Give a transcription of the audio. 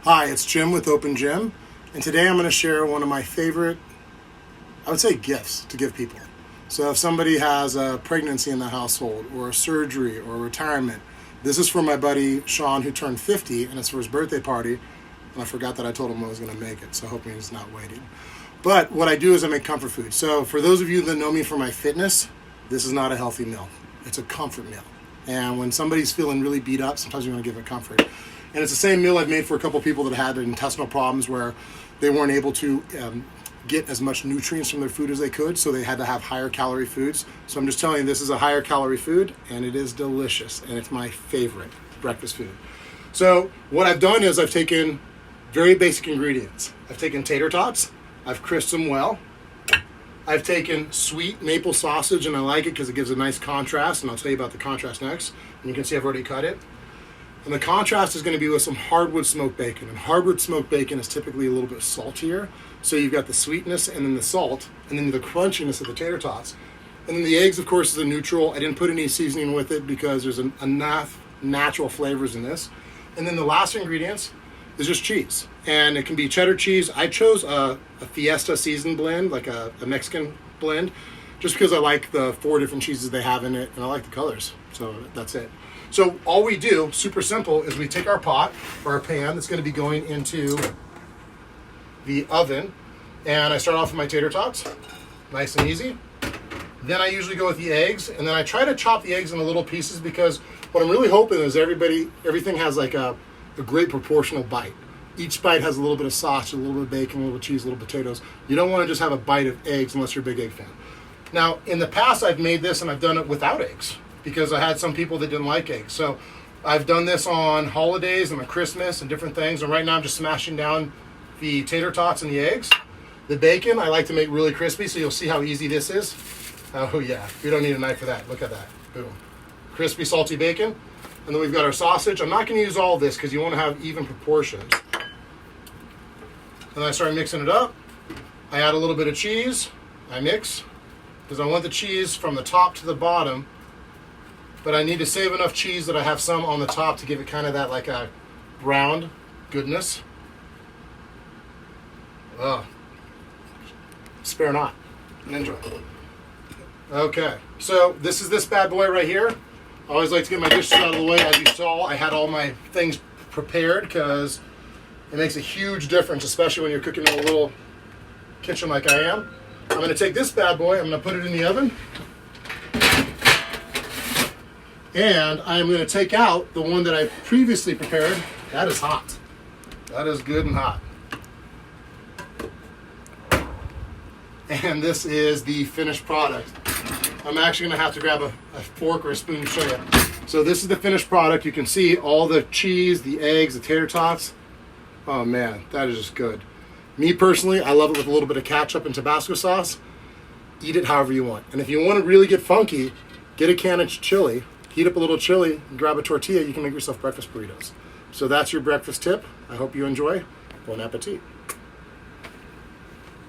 Hi, it's Jim with Open Gym, and today I'm going to share one of my favorite, I would say, gifts to give people. So if somebody has a pregnancy in the household, or a surgery, or a retirement, this is for my buddy Sean, who turned 50, and it's for his birthday party, and I forgot that I told him I was going to make it, so hoping he's not waiting. But what I do is I make comfort food. So for those of you that know me for my fitness, this is not a healthy meal. It's a comfort meal. And when somebody's feeling really beat up, sometimes you want to give it comfort. And it's the same meal I've made for a couple people that had intestinal problems where they weren't able to get as much nutrients from their food as they could, so they had to have higher calorie foods. So I'm just telling you, this is a higher calorie food, and it is delicious, and it's my favorite breakfast food. So what I've done is I've taken very basic ingredients. I've taken tater tots, I've crisped them well. I've taken sweet maple sausage, and I like it because it gives a nice contrast, and I'll tell you about the contrast next. And you can see I've already cut it. And the contrast is going to be with some hardwood smoked bacon. And hardwood smoked bacon is typically a little bit saltier. So you've got the sweetness and then the salt, and then the crunchiness of the tater tots. And then the eggs, of course, is a neutral. I didn't put any seasoning with it because there's enough natural flavors in this. And then the last ingredients is just cheese. And it can be cheddar cheese. I chose a Fiesta seasoned blend, like a Mexican blend, just because I like the 4 different cheeses they have in it, and I like the colors. So that's it. So all we do, super simple, is we take our pot or our pan that's going to be going into the oven, and I start off with my tater tots, nice and easy. Then I usually go with the eggs, and then I try to chop the eggs into little pieces because what I'm really hoping is everything has like a great proportional bite. Each bite has a little bit of sausage, a little bit of bacon, a little cheese, a little potatoes. You don't want to just have a bite of eggs unless you're a big egg fan. Now, in the past, I've made this and I've done it without eggs because I had some people that didn't like eggs. So I've done this on holidays and on Christmas and different things. And right now I'm just smashing down the tater tots and the eggs. The bacon, I like to make really crispy, so you'll see how easy this is. Oh yeah, we don't need a knife for that. Look at that, boom. Crispy, salty bacon. And then we've got our sausage. I'm not gonna use all this because you want to have even proportions. And then I start mixing it up. I add a little bit of cheese. I mix because I want the cheese from the top to the bottom, but I need to save enough cheese that I have some on the top to give it kind of that like a browned goodness. Oh, spare not and enjoy. Okay, so this is this bad boy right here. I always like to get my dishes out of the way. As you saw, I had all my things prepared because it makes a huge difference, especially when you're cooking in a little kitchen like I am. I'm going to take this bad boy, I'm going to put it in the oven. And I'm going to take out the one that I previously prepared. That is hot. That is good and hot. And this is the finished product. I'm actually going to have to grab a fork or a spoon to show you. So this is the finished product. You can see all the cheese, the eggs, the tater tots. Oh man, that is just good. Me personally, I love it with a little bit of ketchup and Tabasco sauce. Eat it however you want. And if you want to really get funky, get a can of chili, heat up a little chili, and grab a tortilla. You can make yourself breakfast burritos. So that's your breakfast tip. I hope you enjoy. Bon appetit.